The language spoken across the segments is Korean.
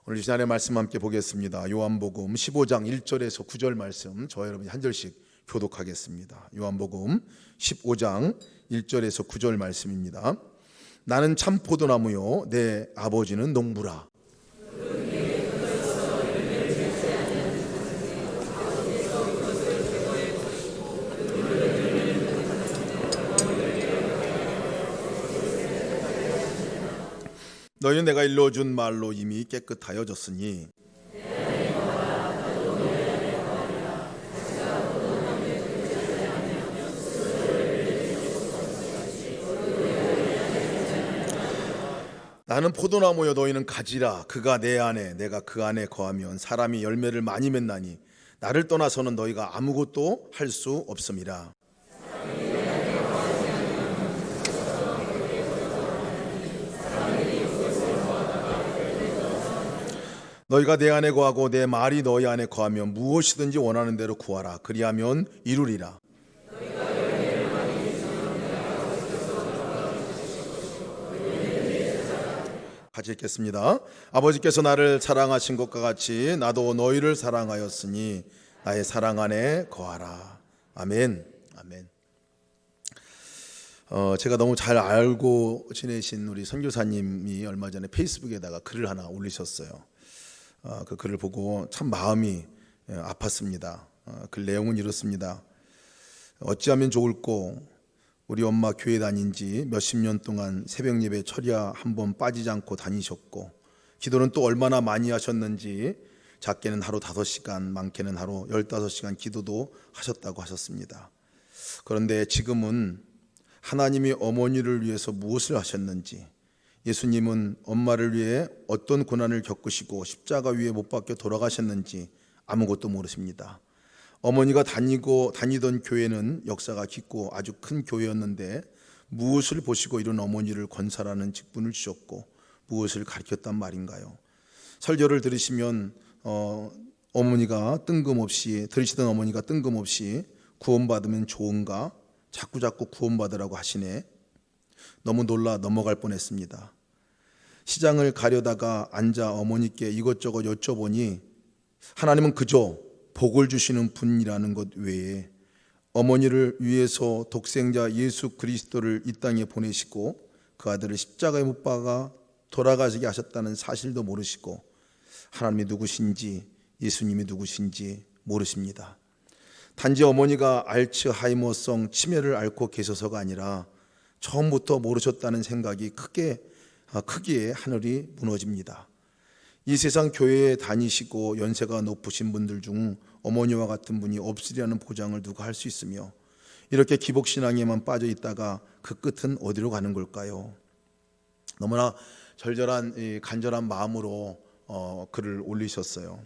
오늘 이 시간의 말씀 함께 보겠습니다. 요한복음 15장 1절에서 9절 말씀 저와 여러분이 한 절씩 교독하겠습니다. 요한복음 15장 1절에서 9절 말씀입니다. 나는 참 포도나무요 내 아버지는 농부라. 너희는 내가 일러준 말로 이미 깨끗하여졌으니 나는 포도나무여 너희는 가지라. 그가 내 안에 내가 그 안에 거하면 사람이 열매를 많이 맺나니 나를 떠나서는 너희가 아무것도 할 수 없음이라. 너희가 내 안에 거하고 내 말이 너희 안에 거하면 무엇이든지 원하는 대로 구하라. 그리하면 이루리라. 같이 읽겠습니다. 아버지께서 나를 사랑하신 것과 같이 나도 너희를 사랑하였으니 나의 사랑 안에 거하라. 아멘. 아멘. 제가 너무 잘 알고 지내신 우리 선교사님이 얼마 전에 페이스북에다가 글을 하나 올리셨어요. 그 글을 보고 참 마음이 아팠습니다. 글 내용은 이렇습니다. 어찌하면 좋을꼬. 우리 엄마 교회 다닌 지 몇십 년 동안 새벽 예배 철야 한 번 빠지지 않고 다니셨고 기도는 또 얼마나 많이 하셨는지 작게는 하루 5시간 많게는 하루 15시간 기도도 하셨다고 하셨습니다. 그런데 지금은 하나님이 어머니를 위해서 무엇을 하셨는지, 예수님은 엄마를 위해 어떤 고난을 겪으시고 십자가 위에 못 박혀 돌아가셨는지 아무것도 모르십니다. 어머니가 다니던 교회는 역사가 깊고 아주 큰 교회였는데 무엇을 보시고 이런 어머니를 권사라는 직분을 주셨고 무엇을 가르쳤단 말인가요? 설교를 들으시면 들으시던 어머니가 뜬금없이 구원받으면 좋은가 자꾸 구원받으라고 하시네. 너무 놀라 넘어갈 뻔했습니다. 시장을 가려다가 앉아 어머니께 이것저것 여쭤보니 하나님은 그저 복을 주시는 분이라는 것 외에 어머니를 위해서 독생자 예수 그리스도를 이 땅에 보내시고 그 아들을 십자가에 못 박아 돌아가시게 하셨다는 사실도 모르시고 하나님이 누구신지 예수님이 누구신지 모르십니다. 단지 어머니가 알츠하이머성 치매를 앓고 계셔서가 아니라 처음부터 모르셨다는 생각이 크기에 하늘이 무너집니다. 이 세상 교회에 다니시고 연세가 높으신 분들 중 어머니와 같은 분이 없으리라는 보장을 누가 할 수 있으며 이렇게 기복신앙에만 빠져 있다가 그 끝은 어디로 가는 걸까요? 너무나 절절한 간절한 마음으로 글을 올리셨어요.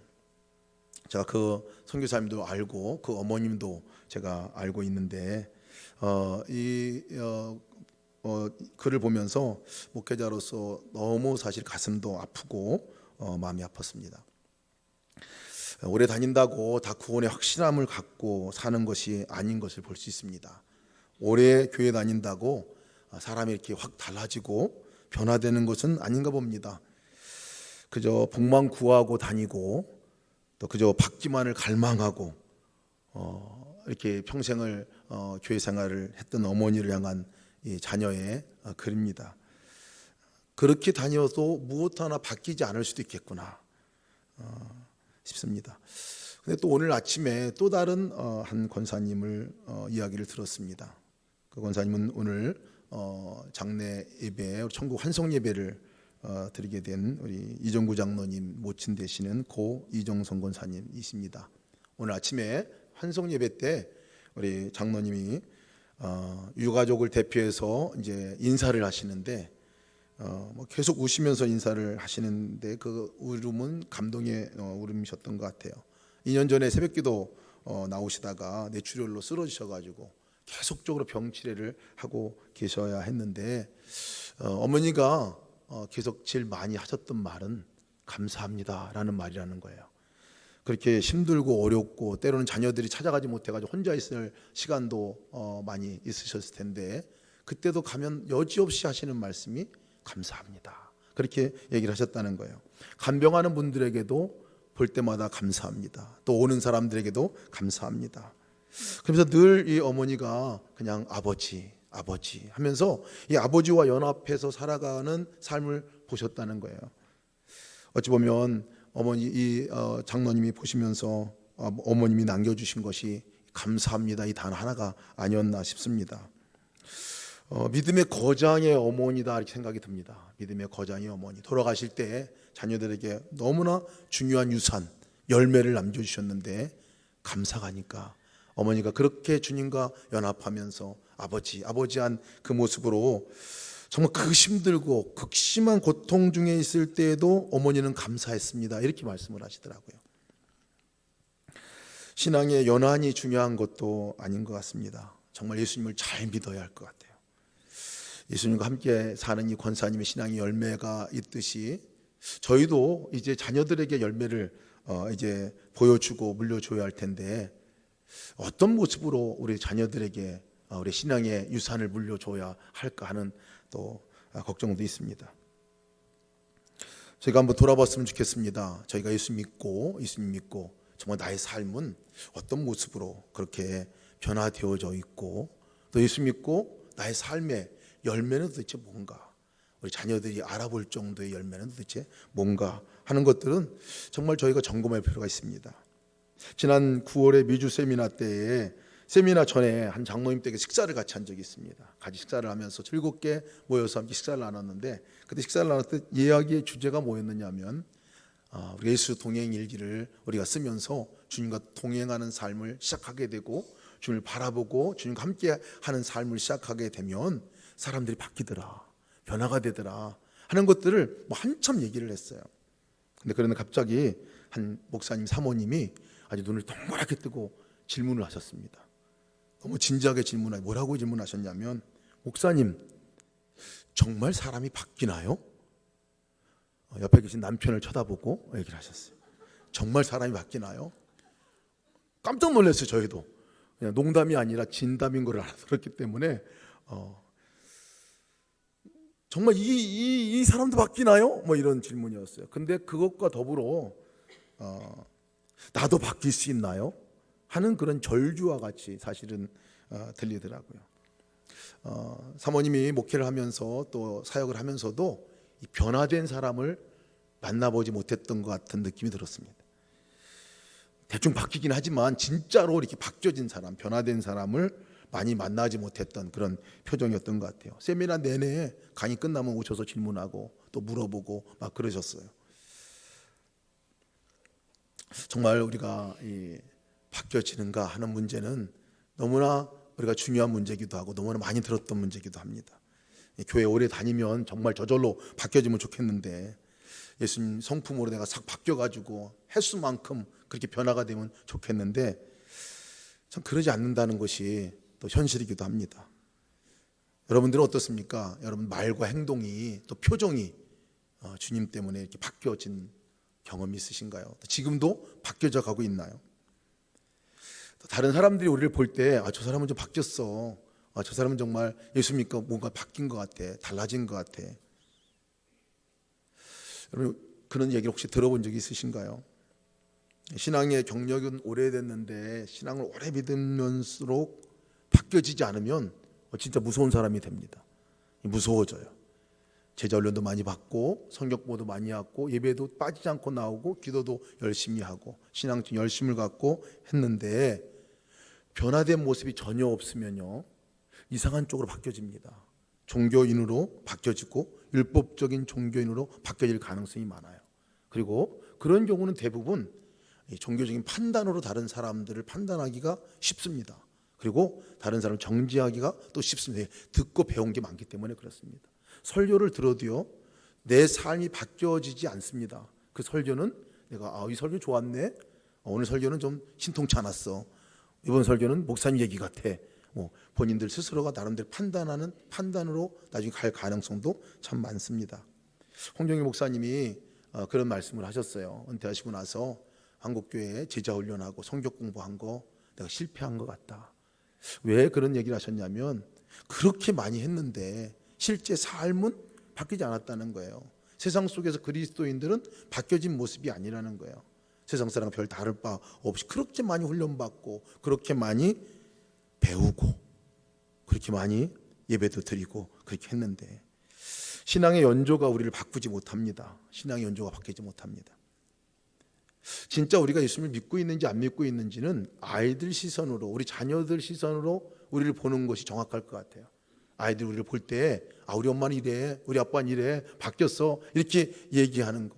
제가 그 선교사님도 알고 그 어머님도 제가 알고 있는데 글을 보면서 목회자로서 너무 사실 가슴도 아프고 마음이 아팠습니다. 오래 다닌다고 다 구원의 확실함을 갖고 사는 것이 아닌 것을 볼 수 있습니다. 오래 교회 다닌다고 사람이 이렇게 확 달라지고 변화되는 것은 아닌가 봅니다. 그저 복만 구하고 다니고 또 그저 받기만을 갈망하고 이렇게 평생을 교회 생활을 했던 어머니를 향한 이 자녀의 글입니다. 그렇게 다녀도 무엇 하나 바뀌지 않을 수도 있겠구나 싶습니다. 근데 또 오늘 아침에 또 다른 한 권사님을 이야기를 들었습니다. 그 권사님은 오늘 장례 예배, 천국 환송 예배를 드리게 된 우리 이정구 장로님 모친 되시는 고 이정성 권사님이십니다. 오늘 아침에 환송 예배 때 우리 장로님이 유가족을 대표해서 이제 인사를 하시는데 계속 우시면서 인사를 하시는데 그 울음은 감동의 울음이셨던 것 같아요. 2년 전에 새벽기도 나오시다가 뇌출혈로 쓰러지셔가지고 계속적으로 병치레를 하고 계셔야 했는데 어머니가 계속 제일 많이 하셨던 말은 감사합니다라는 말이라는 거예요. 그렇게 힘들고 어렵고 때로는 자녀들이 찾아가지 못해가지고 혼자 있을 시간도 많이 있으셨을 텐데 그때도 가면 여지없이 하시는 말씀이 감사합니다. 그렇게 얘기를 하셨다는 거예요. 간병하는 분들에게도 볼 때마다 감사합니다. 또 오는 사람들에게도 감사합니다. 그래서 늘 이 어머니가 그냥 아버지 하면서 이 아버지와 연합해서 살아가는 삶을 보셨다는 거예요. 어찌 보면 어머니 이 장로님이 보시면서 어머님이 남겨주신 것이 감사합니다 이 단 하나가 아니었나 싶습니다. 믿음의 거장의 어머니다 이렇게 생각이 듭니다. 믿음의 거장의 어머니, 돌아가실 때 자녀들에게 너무나 중요한 유산 열매를 남겨주셨는데 감사하니까 어머니가 그렇게 주님과 연합하면서 아버지한 그 모습으로 정말 힘들고 극심한 고통 중에 있을 때에도 어머니는 감사했습니다 이렇게 말씀을 하시더라고요. 신앙의 연한이 중요한 것도 아닌 것 같습니다. 정말 예수님을 잘 믿어야 할 것 같아요. 예수님과 함께 사는 이 권사님의 신앙의 열매가 있듯이 저희도 이제 자녀들에게 열매를 이제 보여주고 물려줘야 할 텐데 어떤 모습으로 우리 자녀들에게 우리 신앙의 유산을 물려줘야 할까 하는 또 걱정도 있습니다. 저희가 한번 돌아봤으면 좋겠습니다. 저희가 예수님 믿고 정말 나의 삶은 어떤 모습으로 그렇게 변화되어져 있고 또 예수 믿고 나의 삶의 열매는 도대체 뭔가, 우리 자녀들이 알아볼 정도의 열매는 도대체 뭔가 하는 것들은 정말 저희가 점검할 필요가 있습니다. 지난 9월에 미주 세미나 때에 세미나 전에 한 장로님 댁에 식사를 같이 한 적이 있습니다. 같이 식사를 하면서 즐겁게 모여서 함께 식사를 나눴는데 그때 식사를 나눴을 때 이야기의 주제가 뭐였느냐면 우리 예수 동행 일기를 우리가 쓰면서 주님과 동행하는 삶을 시작하게 되고 주님을 바라보고 주님과 함께 하는 삶을 시작하게 되면 사람들이 바뀌더라, 변화가 되더라 하는 것들을 한참 얘기를 했어요. 근데 그런데 갑자기 한 목사님 사모님이 아주 눈을 동그랗게 뜨고 질문을 하셨습니다. 너무 진지하게 뭐라고 질문하셨냐면, 목사님 정말 사람이 바뀌나요? 옆에 계신 남편을 쳐다보고 얘기를 하셨어요. 정말 사람이 바뀌나요? 깜짝 놀랐어요. 저희도 그냥 농담이 아니라 진담인 걸 알아들었기 때문에 정말 이 사람도 바뀌나요? 뭐 이런 질문이었어요. 근데 그것과 더불어 나도 바뀔 수 있나요? 하는 그런 절규와 같이 사실은 들리더라고요. 사모님이 목회를 하면서 또 사역을 하면서도 이 변화된 사람을 만나보지 못했던 것 같은 느낌이 들었습니다. 대충 바뀌긴 하지만 진짜로 이렇게 바뀌어진 사람, 변화된 사람을 많이 만나지 못했던 그런 표정이었던 것 같아요. 세미나 내내 강의 끝나면 오셔서 질문하고 또 물어보고 막 그러셨어요. 정말 우리가 바뀌어지는가 하는 문제는 너무나 우리가 중요한 문제이기도 하고 너무나 많이 들었던 문제이기도 합니다. 교회 오래 다니면 정말 저절로 바뀌어지면 좋겠는데 예수님 성품으로 내가 싹 바뀌어가지고 횟수만큼 그렇게 변화가 되면 좋겠는데 참 그러지 않는다는 것이 또 현실이기도 합니다. 여러분들은 어떻습니까? 여러분 말과 행동이 또 표정이 주님 때문에 이렇게 바뀌어진 경험이 있으신가요? 지금도 바뀌어져 가고 있나요? 다른 사람들이 우리를 볼 때 저 사람은 좀 바뀌었어, 저 사람은 정말 예수 믿고 뭔가 바뀐 것 같아, 달라진 것 같아. 여러분 그런 얘기를 혹시 들어본 적이 있으신가요? 신앙의 경력은 오래됐는데 신앙을 오래 믿으면서록 바뀌어지지 않으면 진짜 무서운 사람이 됩니다. 무서워져요. 제자 훈련도 많이 받고 성경 공부도 많이 하고 예배도 빠지지 않고 나오고 기도도 열심히 하고 신앙적 열심을 갖고 했는데 변화된 모습이 전혀 없으면요 이상한 쪽으로 바뀌어집니다. 종교인으로 바뀌어지고 율법적인 종교인으로 바뀌어질 가능성이 많아요. 그리고 그런 경우는 대부분 종교적인 판단으로 다른 사람들을 판단하기가 쉽습니다. 그리고 다른 사람을 정죄하기가 또 쉽습니다. 듣고 배운 게 많기 때문에 그렇습니다. 설교를 들어도요 내 삶이 바뀌어지지 않습니다. 그 설교는 내가 이 설교 좋았네, 오늘 설교는 좀 신통치 않았어, 이번 설교는 목사님 얘기 같아, 본인들 스스로가 나름대로 판단하는 판단으로 나중에 갈 가능성도 참 많습니다. 홍정일 목사님이 그런 말씀을 하셨어요. 은퇴하시고 나서 한국교회에 제자 훈련하고 성경 공부한 거 내가 실패한 것 같다. 왜 그런 얘기를 하셨냐면 그렇게 많이 했는데 실제 삶은 바뀌지 않았다는 거예요. 세상 속에서 그리스도인들은 바뀌어진 모습이 아니라는 거예요. 세상 사람과 별 다를 바 없이 그렇게 많이 훈련받고 그렇게 많이 배우고 그렇게 많이 예배도 드리고 그렇게 했는데 신앙의 연조가 우리를 바꾸지 못합니다. 신앙의 연조가 바뀌지 못합니다. 진짜 우리가 예수님을 믿고 있는지 안 믿고 있는지는 아이들 시선으로, 우리 자녀들 시선으로 우리를 보는 것이 정확할 것 같아요. 아이들 우리를 볼 때 우리 엄마는 이래, 우리 아빠는 이래, 바뀌었어, 이렇게 얘기하는 거.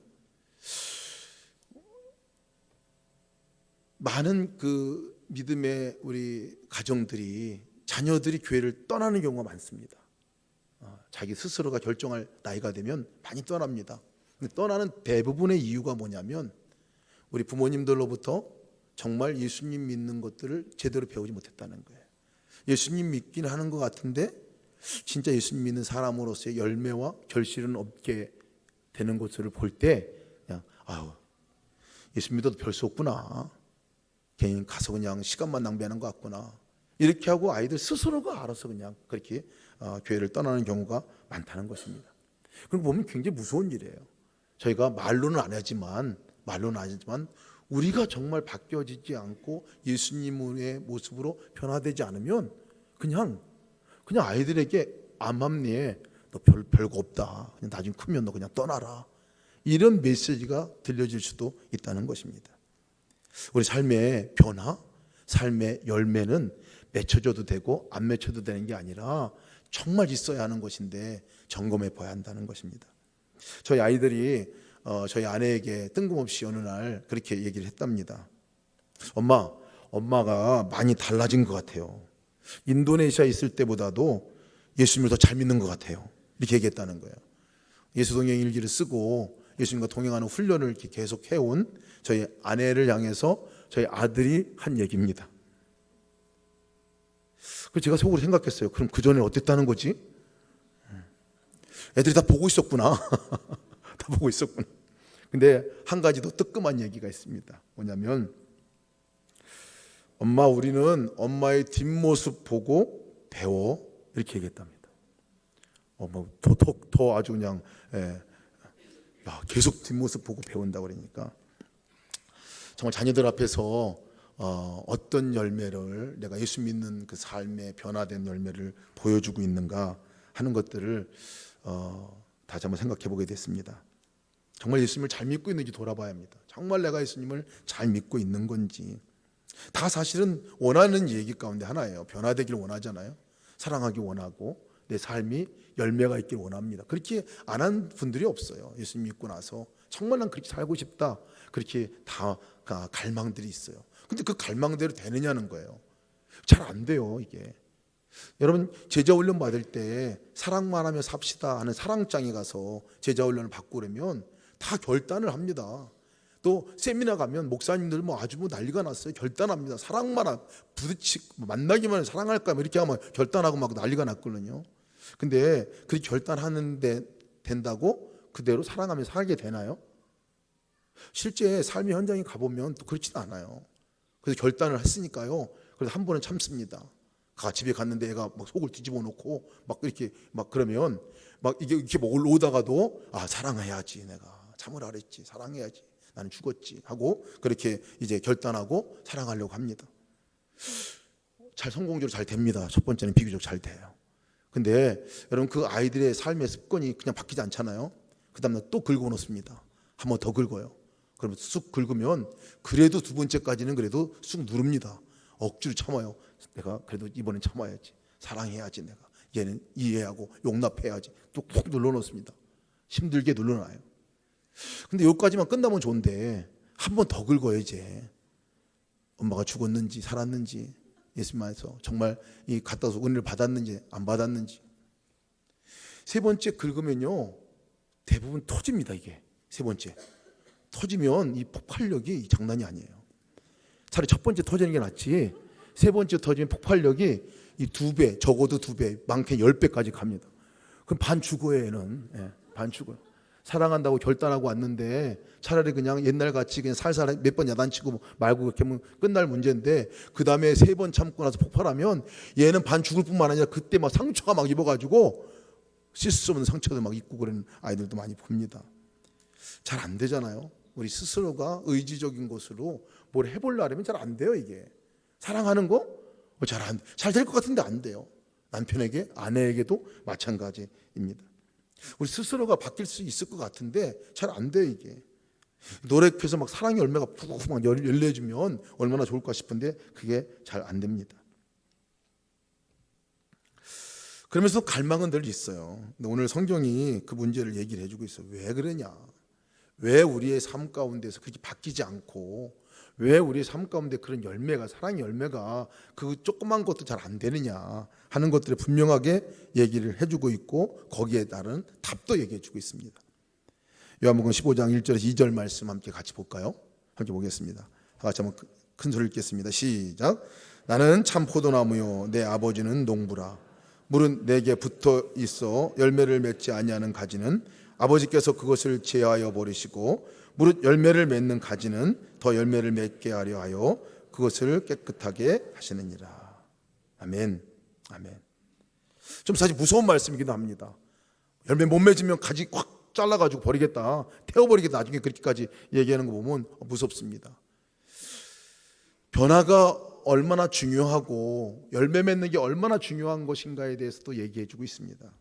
많은 그 믿음의 우리 가정들이 자녀들이 교회를 떠나는 경우가 많습니다. 자기 스스로가 결정할 나이가 되면 많이 떠납니다. 근데 떠나는 대부분의 이유가 뭐냐면 우리 부모님들로부터 정말 예수님 믿는 것들을 제대로 배우지 못했다는 거예요. 예수님 믿긴 하는 것 같은데 진짜 예수님 믿는 사람으로서의 열매와 결실은 없게 되는 것을 볼 때 그냥 예수 믿어도 별 수 없구나, 괜히 가서 그냥 시간만 낭비하는 것 같구나, 이렇게 하고 아이들 스스로가 알아서 그냥 그렇게 교회를 떠나는 경우가 많다는 것입니다. 그리고 보면 굉장히 무서운 일이에요. 저희가 말로는 안 하지만 우리가 정말 바뀌어지지 않고 예수님의 모습으로 변화되지 않으면 그냥 아이들에게 암암리에 너 별거 없다, 그냥 나중에 크면 너 그냥 떠나라, 이런 메시지가 들려질 수도 있다는 것입니다. 우리 삶의 변화, 삶의 열매는 맺혀져도 되고 안 맺혀도 되는 게 아니라 정말 있어야 하는 것인데 점검해 봐야 한다는 것입니다. 저희 아이들이 저희 아내에게 뜬금없이 어느 날 그렇게 얘기를 했답니다. 엄마가 많이 달라진 것 같아요. 인도네시아에 있을 때보다도 예수님을 더 잘 믿는 것 같아요. 이렇게 얘기했다는 거예요. 예수동행 일기를 쓰고 예수님과 동행하는 훈련을 이렇게 계속 해온 저희 아내를 향해서 저희 아들이 한 얘기입니다. 그래서 제가 속으로 생각했어요. 그럼 그 전에 어땠다는 거지? 애들이 다 보고 있었구나. 다 보고 있었구나. 근데 한 가지 더 뜨끔한 얘기가 있습니다. 뭐냐면 우리는 엄마의 뒷모습 보고 배워, 이렇게 얘기했답니다. 더 아주 그냥 계속 뒷모습 보고 배운다 그러니까 정말 자녀들 앞에서 어떤 열매를, 내가 예수 믿는 그 삶의 변화된 열매를 보여주고 있는가 하는 것들을 다시 한번 생각해 보게 됐습니다. 정말 예수님을 잘 믿고 있는지 돌아봐야 합니다. 정말 내가 예수님을 잘 믿고 있는 건지. 다 사실은 원하는 얘기 가운데 하나예요. 변화되기를 원하잖아요. 사랑하기 원하고 내 삶이 열매가 있기를 원합니다. 그렇게 안 한 분들이 없어요. 예수님 믿고 나서 정말 난 그렇게 살고 싶다, 그렇게 다 갈망들이 있어요. 근데 그 갈망대로 되느냐는 거예요. 잘 안 돼요, 이게. 여러분, 제자 훈련 받을 때 사랑만 하며 삽시다 하는 사랑장에 가서 제자 훈련을 받고 그러면 다 결단을 합니다. 또 세미나 가면 목사님들 아주 난리가 났어요. 결단합니다. 사랑만 만나기만 해도 사랑할까 이렇게 하면 결단하고 막 난리가 났거든요. 근데 그렇게 결단하는데 된다고 그대로 사랑하며 살게 되나요? 실제 삶의 현장에 가보면 또 그렇지도 않아요. 그래서 결단을 했으니까요. 그래서 한 번은 참습니다. 집에 갔는데 애가 막 속을 뒤집어 놓고 막 이렇게 막 그러면 막 이렇게 올라오다가도 사랑해야지, 내가 참으라 그랬지, 사랑해야지, 나는 죽었지 하고 그렇게 이제 결단하고 사랑하려고 합니다. 잘 성공적으로 잘 됩니다. 첫 번째는 비교적 잘 돼요. 근데 여러분, 그 아이들의 삶의 습관이 그냥 바뀌지 않잖아요. 그 다음날 또 긁어 놓습니다. 한 번 더 긁어요. 그러면 쑥 긁으면 그래도 두 번째까지는 그래도 쑥 누릅니다. 억지로 참아요. 내가 그래도 이번엔 참아야지, 사랑해야지, 내가 얘는 이해하고 용납해야지, 또 푹 눌러놓습니다. 힘들게 눌러놔요. 근데 여기까지만 끝나면 좋은데 한 번 더 긁어요. 이제 엄마가 죽었는지 살았는지, 예수님 안에서 정말 이 갔다 와서 은혜를 받았는지 안 받았는지. 세 번째 긁으면요 대부분 터집니다. 이게 세 번째 터지면 이 폭발력이 장난이 아니에요. 차라리 첫 번째 터지는 게 낫지, 세 번째 터지면 폭발력이 이 2배, 적어도 2배, 많게는 10배까지 갑니다. 그럼 반 죽어요. 얘는 반 죽어요. 사랑한다고 결단하고 왔는데 차라리 그냥 옛날같이 그냥 살살 몇 번 야단치고 말고 그렇게 하면 끝날 문제인데, 그 다음에 3번 참고 나서 폭발하면 얘는 반 죽을 뿐만 아니라 그때 막 상처가 막 입어가지고 씻을 수 없는 상처도 막 입고 그러는 아이들도 많이 봅니다. 잘 안 되잖아요. 우리 스스로가 의지적인 것으로 뭘 해보려면 잘 안 돼요. 이게 사랑하는 거 잘 될 것 같은데 안 돼요. 남편에게, 아내에게도 마찬가지입니다. 우리 스스로가 바뀔 수 있을 것 같은데 잘 안 돼요. 이게 노래 펴서 막 사랑의 열매가 푹 막 열려주면 얼마나 좋을까 싶은데 그게 잘 안 됩니다. 그러면서 갈망은 늘 있어요. 근데 오늘 성경이 그 문제를 얘기를 해주고 있어요. 왜 그러냐? 왜 우리의 삶 가운데서 그게 바뀌지 않고 왜 우리의 삶 가운데 그런 열매가, 사랑의 열매가 그 조그만 것도 잘 안 되느냐 하는 것들을 분명하게 얘기를 해주고 있고 거기에 따른 답도 얘기해주고 있습니다. 요한복음 15장 1절에서 2절 말씀 함께 같이 볼까요? 함께 보겠습니다. 같이 한번 큰 소리를 읽겠습니다. 시작. 나는 참 포도나무요 내 아버지는 농부라. 물은 내게 붙어 있어 열매를 맺지 아니하는 가지는 아버지께서 그것을 제하여 버리시고 무릇 열매를 맺는 가지는 더 열매를 맺게 하려 하여 그것을 깨끗하게 하시느니라. 아멘. 아멘. 좀 사실 무서운 말씀이기도 합니다. 열매 못 맺으면 가지 확 잘라가지고 버리겠다, 태워버리겠다, 나중에 그렇게까지 얘기하는 거 보면 무섭습니다. 변화가 얼마나 중요하고 열매 맺는 게 얼마나 중요한 것인가에 대해서도 얘기해주고 있습니다.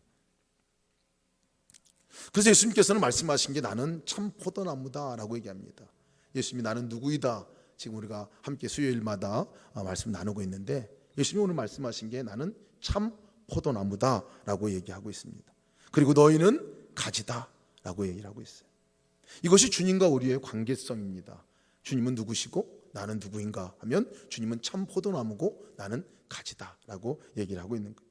그래서 예수님께서는 말씀하신 게 나는 참 포도나무다라고 얘기합니다. 예수님이 나는 누구이다, 지금 우리가 함께 수요일마다 말씀 나누고 있는데 예수님이 오늘 말씀하신 게 나는 참 포도나무다라고 얘기하고 있습니다. 그리고 너희는 가지다라고 얘기를 하고 있어요. 이것이 주님과 우리의 관계성입니다. 주님은 누구시고 나는 누구인가 하면 주님은 참 포도나무고 나는 가지다라고 얘기를 하고 있는 거예요.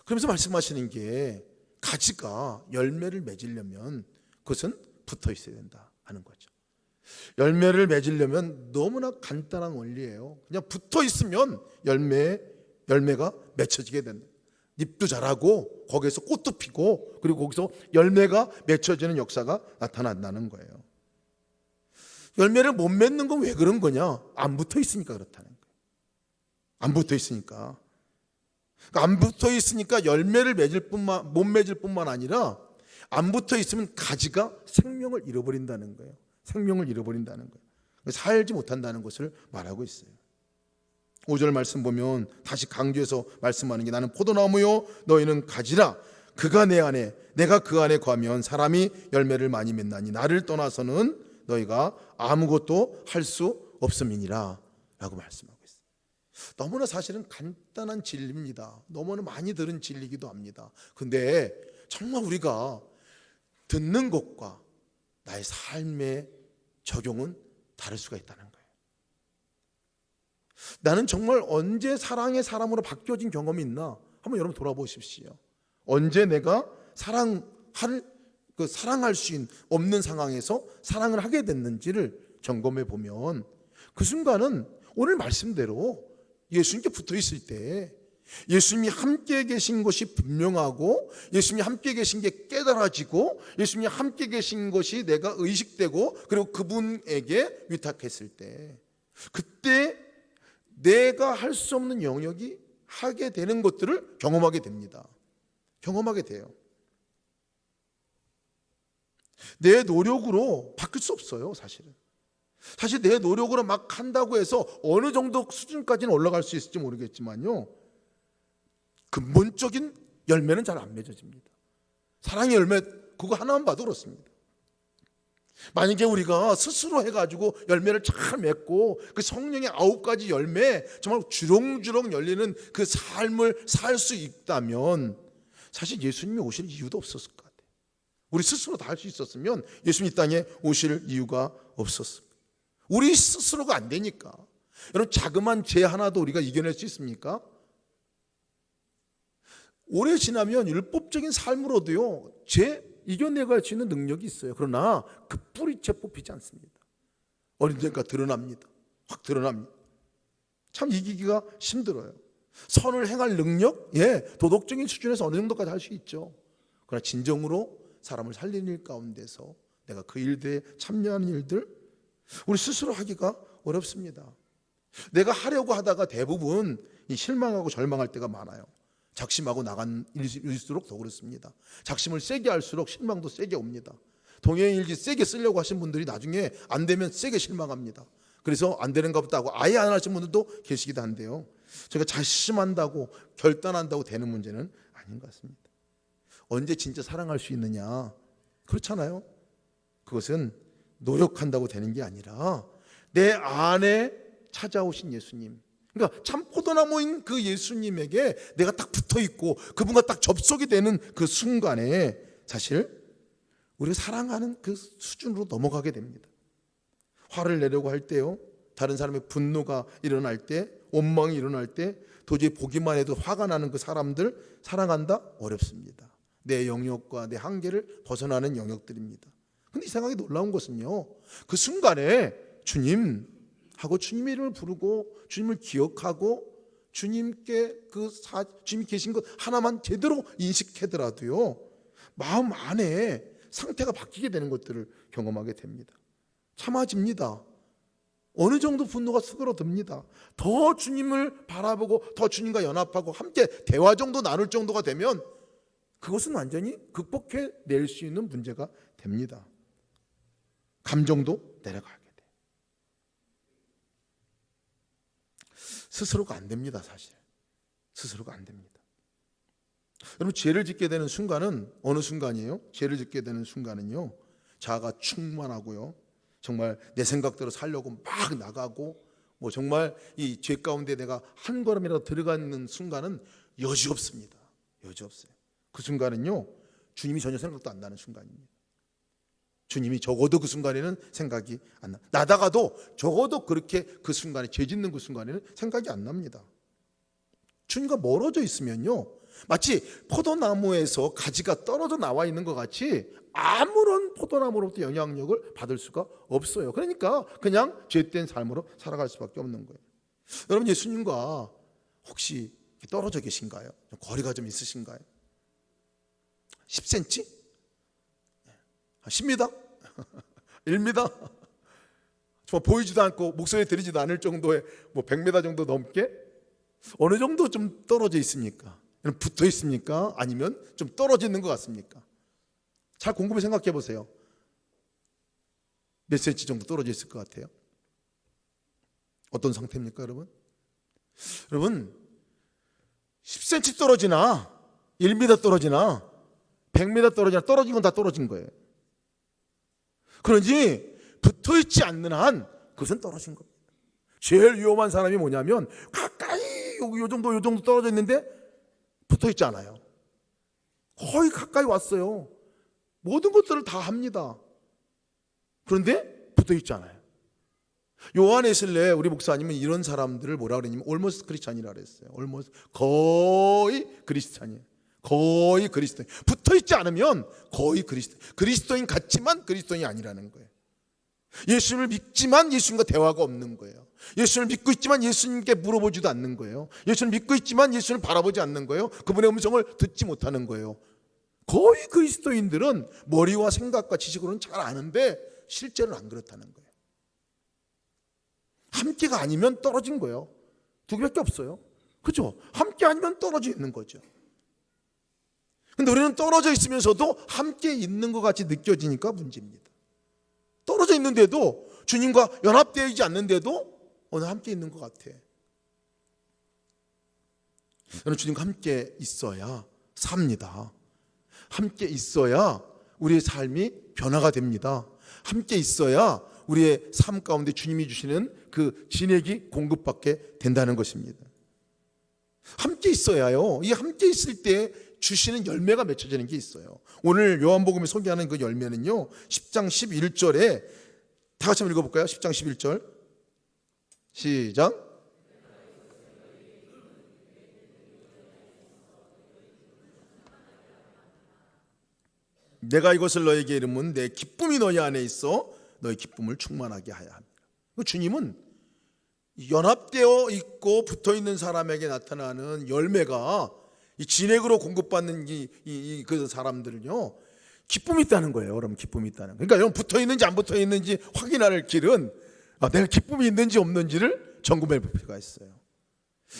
그러면서 말씀하시는 게 가지가 열매를 맺으려면 그것은 붙어 있어야 된다 하는 거죠. 열매를 맺으려면 너무나 간단한 원리예요. 그냥 붙어 있으면 열매가 맺혀지게 된다. 잎도 자라고 거기에서 꽃도 피고 그리고 거기서 열매가 맺혀지는 역사가 나타난다는 거예요. 열매를 못 맺는 건 왜 그런 거냐? 안 붙어 있으니까 그렇다는 거예요. 안 붙어 있으니까. 그러니까 안 붙어 있으니까 열매를 못 맺을 뿐만 아니라 안 붙어 있으면 가지가 생명을 잃어버린다는 거예요. 생명을 잃어버린다는 거예요. 살지 못한다는 것을 말하고 있어요. 5절 말씀 보면 다시 강조해서 말씀하는 게 나는 포도나무요 너희는 가지라. 그가 내 안에 내가 그 안에 거하면 사람이 열매를 많이 맺나니 나를 떠나서는 너희가 아무것도 할 수 없음이니라 라고 말씀하고 있어요. 너무나 사실은 간단한 진리입니다. 너무나 많이 들은 진리이기도 합니다. 근데 정말 우리가 듣는 것과 나의 삶의 적용은 다를 수가 있다는 거예요. 나는 정말 언제 사랑의 사람으로 바뀌어진 경험이 있나? 한번 여러분 돌아보십시오. 언제 내가 사랑할 수 없는 상황에서 사랑을 하게 됐는지를 점검해 보면 그 순간은 오늘 말씀대로 예수님께 붙어 있을 때 예수님이 함께 계신 것이 분명하고 예수님이 함께 계신 게 깨달아지고 예수님이 함께 계신 것이 내가 의식되고 그리고 그분에게 위탁했을 때 그때 내가 할 수 없는 영역이 하게 되는 것들을 경험하게 됩니다. 경험하게 돼요. 내 노력으로 바뀔 수 없어요. 사실 내 노력으로 막 한다고 해서 어느 정도 수준까지는 올라갈 수 있을지 모르겠지만요, 근본적인 열매는 잘 안 맺어집니다. 사랑의 열매 그거 하나만 봐도 그렇습니다. 만약에 우리가 스스로 해가지고 열매를 잘 맺고 그 성령의 9가지 열매 정말 주렁주렁 열리는 그 삶을 살 수 있다면 사실 예수님이 오실 이유도 없었을 것 같아요. 우리 스스로 다 할 수 있었으면 예수님 이 땅에 오실 이유가 없었습니다. 우리 스스로가 안 되니까. 여러분 자그마한 죄 하나도 우리가 이겨낼 수 있습니까? 오래 지나면 율법적인 삶으로도요 죄 이겨내갈 수 있는 능력이 있어요. 그러나 그 뿌리채 뽑히지 않습니다. 언젠가 드러납니다. 확 드러납니다. 참 이기기가 힘들어요. 선을 행할 능력, 도덕적인 수준에서 어느 정도까지 할 수 있죠. 그러나 진정으로 사람을 살리는 일 가운데서 내가 그 일들에 참여하는 일들 우리 스스로 하기가 어렵습니다. 내가 하려고 하다가 대부분 실망하고 절망할 때가 많아요. 작심하고 나간 일일수록 더 그렇습니다. 작심을 세게 할수록 실망도 세게 옵니다. 동행일기 세게 쓰려고 하신 분들이 나중에 안 되면 세게 실망합니다. 그래서 안 되는가 보다 하고 아예 안 하신 분들도 계시기도 한데요. 제가 작심한다고 결단한다고 되는 문제는 아닌 것 같습니다. 언제 진짜 사랑할 수 있느냐? 그렇잖아요. 그것은 노력한다고 되는 게 아니라 내 안에 찾아오신 예수님, 그러니까 참 포도나무인 그 예수님에게 내가 딱 붙어있고 그분과 딱 접속이 되는 그 순간에 사실 우리가 사랑하는 그 수준으로 넘어가게 됩니다. 화를 내려고 할 때요, 다른 사람의 분노가 일어날 때, 원망이 일어날 때 도저히 보기만 해도 화가 나는 그 사람들 사랑한다? 어렵습니다. 내 영역과 내 한계를 벗어나는 영역들입니다. 근데 이 생각이 놀라운 것은요, 그 순간에 주님 하고 주님의 이름을 부르고 주님을 기억하고 주님께 주님이 계신 것 하나만 제대로 인식하더라도요, 마음 안에 상태가 바뀌게 되는 것들을 경험하게 됩니다. 참아집니다. 어느 정도 분노가 수그러듭니다. 더 주님을 바라보고 더 주님과 연합하고 함께 대화 정도 나눌 정도가 되면 그것은 완전히 극복해낼 수 있는 문제가 됩니다. 감정도 내려가게 돼. 스스로가 안 됩니다. 사실 스스로가 안 됩니다. 여러분, 죄를 짓게 되는 순간은 어느 순간이에요? 죄를 짓게 되는 순간은요, 자아가 충만하고요, 정말 내 생각대로 살려고 막 나가고 뭐 정말 이 죄 가운데 내가 한 걸음이라도 들어가는 순간은 여지 없습니다. 여지 없어요. 그 순간은요, 주님이 전혀 생각도 안 나는 순간입니다. 주님이 적어도 그 순간에는 생각이 안 나. 나다가도 적어도 그렇게 그 순간에, 죄 짓는 그 순간에는 생각이 안 납니다. 주님과 멀어져 있으면요, 마치 포도나무에서 가지가 떨어져 나와 있는 것 같이 아무런 포도나무로부터 영향력을 받을 수가 없어요. 그러니까 그냥 죄된 삶으로 살아갈 수밖에 없는 거예요. 여러분, 예수님과 혹시 떨어져 계신가요? 거리가 좀 있으신가요? 10cm? 10m? 1m? 정말 보이지도 않고 목소리 들리지도 않을 정도의 뭐 100m 정도 넘게? 어느 정도 좀 떨어져 있습니까? 붙어 있습니까? 아니면 좀 떨어져 있는 것 같습니까? 잘 곰곰이 생각해 보세요. 몇 cm 정도 떨어져 있을 것 같아요? 어떤 상태입니까, 여러분? 여러분, 10cm 떨어지나 1m 떨어지나 100m 떨어지나 떨어진 건 다 떨어진 거예요. 그런지 붙어 있지 않는 한 그것은 떨어진 겁니다. 제일 위험한 사람이 뭐냐면 가까이 요 정도 떨어져 있는데 붙어 있지 않아요. 거의 가까이 왔어요. 모든 것들을 다 합니다. 그런데 붙어 있지 않아요. 요한에슬레 우리 목사님은 이런 사람들을 뭐라 그랬냐면 almost 크리스찬이라 그랬어요. almost, 거의 그리스찬이에요. 거의 그리스도인. 붙어 있지 않으면 거의 그리스도인 같지만 그리스도인이 아니라는 거예요. 예수님을 믿지만 예수님과 대화가 없는 거예요. 예수님을 믿고 있지만 예수님께 물어보지도 않는 거예요. 예수님을 믿고 있지만 예수님을 바라보지 않는 거예요. 그분의 음성을 듣지 못하는 거예요. 거의 그리스도인들은 머리와 생각과 지식으로는 잘 아는데 실제로는 안 그렇다는 거예요. 함께가 아니면 떨어진 거예요. 두 개밖에 없어요. 그렇죠? 함께 아니면 떨어져 있는 거죠. 근데 우리는 떨어져 있으면서도 함께 있는 것 같이 느껴지니까 문제입니다. 떨어져 있는데도, 주님과 연합되어 있지 않는데도 오늘 함께 있는 것 같아. 여러분, 주님과 함께 있어야 삽니다. 함께 있어야 우리의 삶이 변화가 됩니다. 함께 있어야 우리의 삶 가운데 주님이 주시는 그 진액이 공급받게 된다는 것입니다. 함께 있어야요, 이 함께 있을 때 주시는 열매가 맺혀지는 게 있어요. 오늘 요한복음에 소개하는 그 열매는요, 10장 11절에 다 같이 한번 읽어볼까요? 10장 11절 시작. 내가 이것을 너에게 이르면 내 기쁨이 너희 안에 있어 너희 기쁨을 충만하게 하야 합니다. 주님은 연합되어 있고 붙어있는 사람에게 나타나는 열매가 이 진액으로 공급받는 그 사람들은요, 기쁨이 있다는 거예요. 여러분, 기쁨이 있다는 거예요. 그러니까 여러분, 붙어있는지 안 붙어있는지 확인할 길은 내가 기쁨이 있는지 없는지를 점검해 볼 필요가 있어요.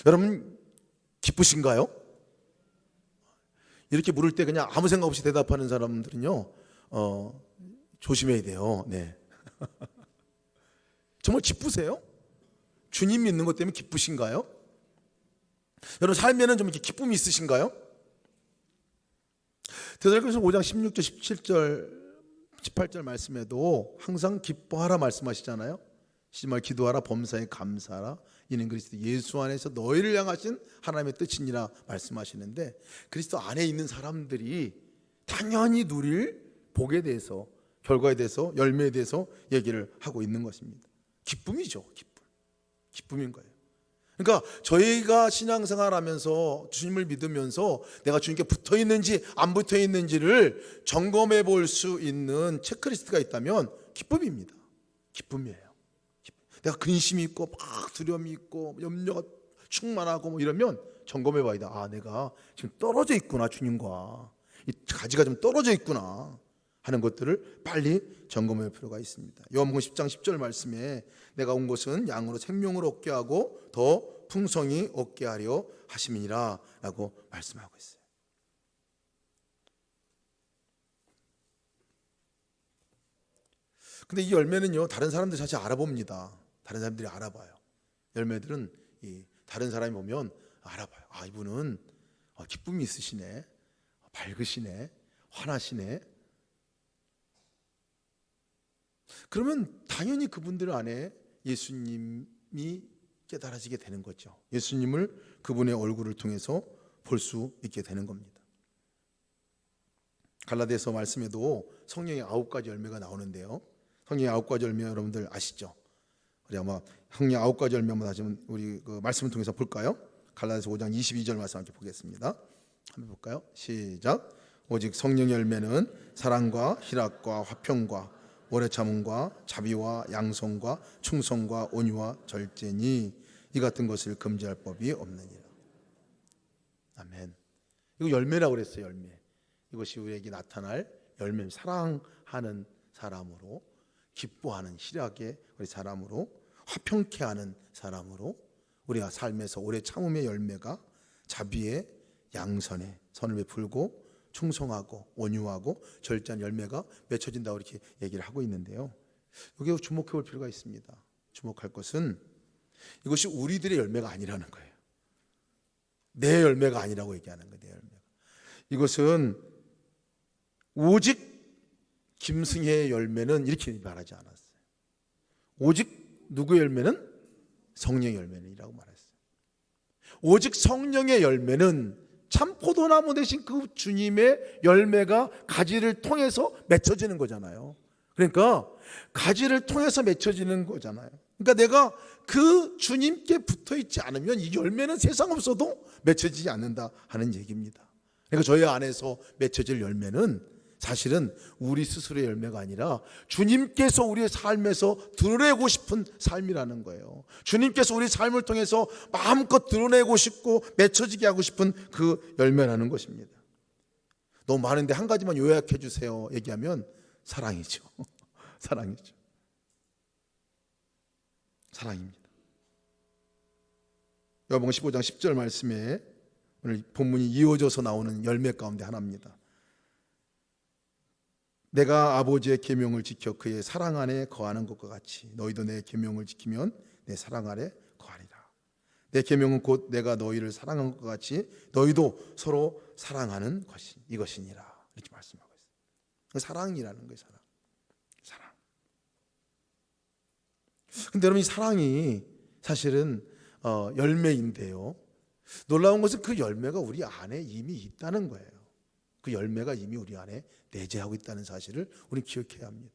여러분, 기쁘신가요? 이렇게 물을 때 그냥 아무 생각 없이 대답하는 사람들은요, 조심해야 돼요. 네. 정말 기쁘세요? 주님 믿는 것 때문에 기쁘신가요? 여러분 삶에는 좀 이렇게 기쁨이 있으신가요? 데살로니가서 5장 16절, 17절, 18절 말씀에도 항상 기뻐하라 말씀하시잖아요. 시말 기도하라, 범사에 감사하라, 이는 그리스도 예수 안에서 너희를 향하신 하나님의 뜻이니라 말씀하시는데, 그리스도 안에 있는 사람들이 당연히 누릴 복에 대해서, 결과에 대해서, 열매에 대해서 얘기를 하고 있는 것입니다. 기쁨이죠. 기쁨인 거예요. 그러니까 저희가 신앙생활하면서 주님을 믿으면서 내가 주님께 붙어 있는지 안 붙어 있는지를 점검해 볼 수 있는 체크리스트가 있다면 기쁨입니다. 기쁨이에요. 내가 근심이 있고 막 두려움이 있고 염려가 충만하고 뭐 이러면 점검해 봐야 돼. 아, 내가 지금 떨어져 있구나, 주님과 이 가지가 좀 떨어져 있구나 하는 것들을 빨리 점검할 필요가 있습니다. 요한복음 10장 10절 말씀에 내가 온 것은 양으로 생명을 얻게 하고 더 풍성히 얻게 하려 하심이니라 라고 말씀하고 있어요. 근데 이 열매는요, 다른 사람들 사실 알아봅니다. 다른 사람들이 알아봐요. 열매들은 다른 사람이 보면 알아봐요. 아, 이분은 기쁨이 있으시네, 밝으시네, 환하시네. 그러면 당연히 그분들 안에 예수님이 깨달아지게 되는 거죠. 예수님을 그분의 얼굴을 통해서 볼 수 있게 되는 겁니다. 갈라디아서 말씀에도 성령의 9가지 열매가 나오는데요, 성령의 9가지 열매 여러분들 아시죠? 우리 아마 성령의 9가지 열매 한번 다시 우리 그 말씀을 통해서 볼까요? 갈라디아서 5장 22절 말씀 함께 보겠습니다. 한번 볼까요? 시작. 오직 성령의 열매는 사랑과 희락과 화평과 오래 참음과 자비와 양성과 충성과 온유와 절제니 이 같은 것을 금지할 법이 없느니라. 아멘. 이거 열매라고 그랬어요. 열매. 이것이 우리에게 나타날 열매. 사랑하는 사람으로, 기뻐하는 희락의 우리 사람으로, 화평케 하는 사람으로, 우리가 삶에서 오래 참음의 열매가 자비의 양선의 선을 베풀고 충성하고 온유하고 절제한 열매가 맺혀진다고 이렇게 얘기를 하고 있는데요, 여기에 주목해 볼 필요가 있습니다. 주목할 것은 이것이 우리들의 열매가 아니라는 거예요. 내 열매가 아니라고 얘기하는 거예요. 내 열매가. 이것은 오직 김승혜의 열매는 이렇게 말하지 않았어요. 오직 누구의 열매는? 성령의 열매는이라고 말했어요. 오직 성령의 열매는 참 포도나무 대신 그 주님의 열매가 가지를 통해서 맺혀지는 거잖아요. 그러니까 가지를 통해서 맺혀지는 거잖아요. 그러니까 내가 그 주님께 붙어 있지 않으면 이 열매는 세상 없어도 맺혀지지 않는다 하는 얘기입니다. 그러니까 저희 안에서 맺혀질 열매는 사실은 우리 스스로의 열매가 아니라 주님께서 우리의 삶에서 드러내고 싶은 삶이라는 거예요. 주님께서 우리 삶을 통해서 마음껏 드러내고 싶고 맺혀지게 하고 싶은 그 열매라는 것입니다. 너무 많은데 한 가지만 요약해 주세요 얘기하면 사랑이죠. 사랑이죠. 사랑입니다. 요한복음 15장 10절 말씀에 오늘 본문이 이어져서 나오는 열매 가운데 하나입니다. 내가 아버지의 계명을 지켜 그의 사랑 안에 거하는 것과 같이 너희도 내 계명을 지키면 내 사랑 안에 거하리라. 내 계명은 곧 내가 너희를 사랑한 것과 같이 너희도 서로 사랑하는 것이 이것이니라. 이렇게 말씀하고 있어요. 사랑이라는 거예요. 사랑. 근데 여러분, 이 사랑이 사실은 열매인데요, 놀라운 것은 그 열매가 우리 안에 이미 있다는 거예요. 그 열매가 이미 우리 안에 내재하고 있다는 사실을 우리 기억해야 합니다.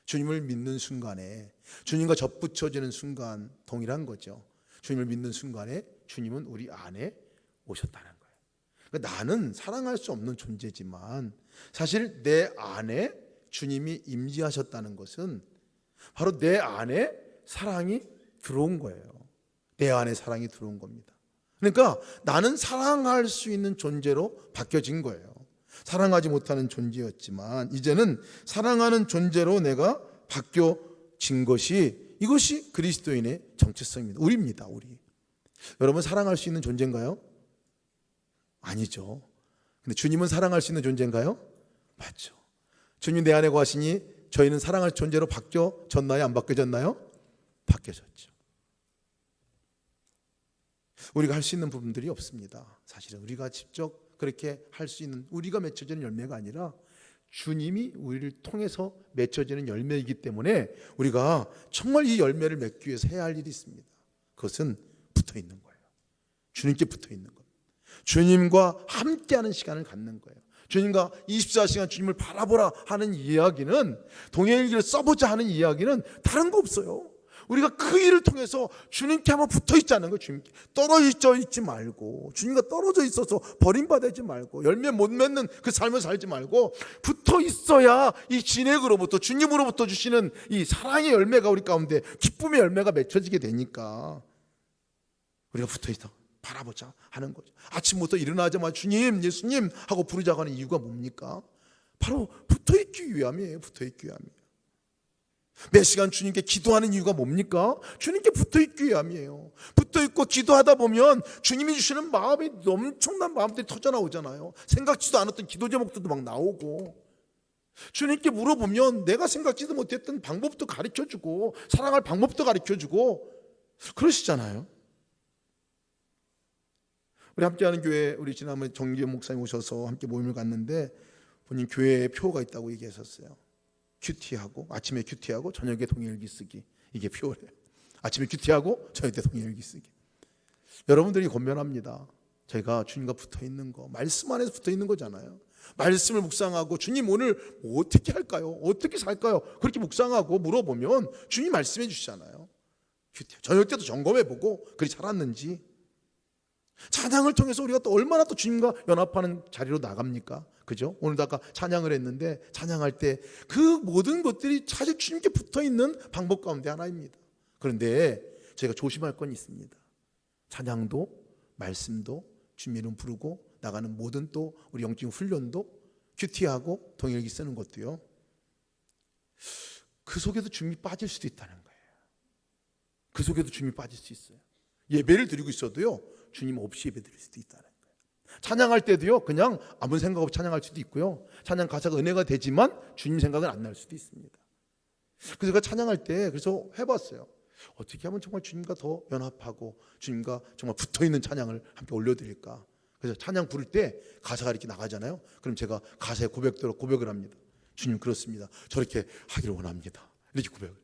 주님을 믿는 순간에, 주님과 접붙여지는 순간 동일한 거죠. 주님을 믿는 순간에 주님은 우리 안에 오셨다는 거예요. 그러니까 나는 사랑할 수 없는 존재지만 사실 내 안에 주님이 임재하셨다는 것은 바로 내 안에 사랑이 들어온 거예요. 내 안에 사랑이 들어온 겁니다. 그러니까 나는 사랑할 수 있는 존재로 바뀌어진 거예요. 사랑하지 못하는 존재였지만 이제는 사랑하는 존재로 내가 바뀌어진 것이, 이것이 그리스도인의 정체성입니다. 우리입니다. 우리. 여러분, 사랑할 수 있는 존재인가요? 아니죠. 근데 주님은 사랑할 수 있는 존재인가요? 맞죠. 주님 내 안에 거하시니 저희는 사랑할 존재로 바뀌어졌나요? 안 바뀌어졌나요? 바뀌어졌죠. 우리가 할 수 있는 부분들이 없습니다. 사실은 우리가 직접 그렇게 할 수 있는, 우리가 맺혀지는 열매가 아니라 주님이 우리를 통해서 맺혀지는 열매이기 때문에 우리가 정말 이 열매를 맺기 위해서 해야 할 일이 있습니다. 그것은 붙어 있는 거예요. 주님께 붙어 있는 거예요. 주님과 함께하는 시간을 갖는 거예요. 주님과 24시간 주님을 바라보라 하는 이야기는, 동행일기를 써보자 하는 이야기는 다른 거 없어요. 우리가 그 일을 통해서 주님께 한번 붙어 있자는 거예요. 주님께 떨어져 있지 말고, 주님과 떨어져 있어서 버림받지 말고, 열매 못 맺는 그 삶을 살지 말고 붙어 있어야 이 진액으로부터, 주님으로부터 주시는 이 사랑의 열매가 우리 가운데, 기쁨의 열매가 맺혀지게 되니까 우리가 붙어 있다 바라보자 하는 거죠. 아침부터 일어나자마자 주님, 예수님 하고 부르자고 하는 이유가 뭡니까? 바로 붙어 있기 위함이에요. 붙어 있기 위함이에요. 매 시간 주님께 기도하는 이유가 뭡니까? 주님께 붙어 있기 위함이에요. 붙어 있고 기도하다 보면 주님이 주시는 마음이, 엄청난 마음들이 터져 나오잖아요. 생각지도 않았던 기도 제목들도 막 나오고, 주님께 물어보면 내가 생각지도 못했던 방법도 가르쳐주고, 사랑할 방법도 가르쳐주고 그러시잖아요. 우리 함께하는 교회, 우리 지난번에 정기현 목사님 오셔서 함께 모임을 갔는데 본인 교회에 표가 있다고 얘기하셨어요. 큐티하고, 아침에 큐티하고 저녁에 동일기 쓰기, 이게 표래요. 아침에 큐티하고 저녁 때 동일기 쓰기. 여러분들이 권면합니다. 저희가 주님과 붙어 있는 거, 말씀 안에서 붙어 있는 거잖아요. 말씀을 묵상하고 주님 오늘 뭐 어떻게 할까요? 어떻게 살까요? 그렇게 묵상하고 물어보면 주님 말씀해 주시잖아요. 큐티, 저녁 때도 점검해보고 그리 살았는지. 찬양을 통해서 우리가 또 얼마나 또 주님과 연합하는 자리로 나갑니까? 그죠? 오늘도 아까 찬양을 했는데, 찬양할 때 그 모든 것들이 사실 주님께 붙어있는 방법 가운데 하나입니다. 그런데 저희가 조심할 건 있습니다. 찬양도, 말씀도, 주님 이름 부르고 나가는 모든 또 우리 영적 훈련도, 큐티하고 동일기 쓰는 것도요, 그 속에도 주님이 빠질 수도 있다는 거예요. 그 속에도 주님이 빠질 수 있어요. 예배를 드리고 있어도요, 주님 없이 예배 드릴 수도 있다는 거예요. 찬양할 때도요, 그냥 아무 생각 없이 찬양할 수도 있고요, 찬양 가사가 은혜가 되지만 주님 생각은 안 날 수도 있습니다. 그래서 제가 찬양할 때 그래서 해봤어요. 어떻게 하면 정말 주님과 더 연합하고 주님과 정말 붙어있는 찬양을 함께 올려드릴까. 그래서 찬양 부를 때 가사가 이렇게 나가잖아요. 그럼 제가 가사의 고백대로 고백을 합니다. 주님, 그렇습니다, 저렇게 하기를 원합니다. 이렇게 고백을.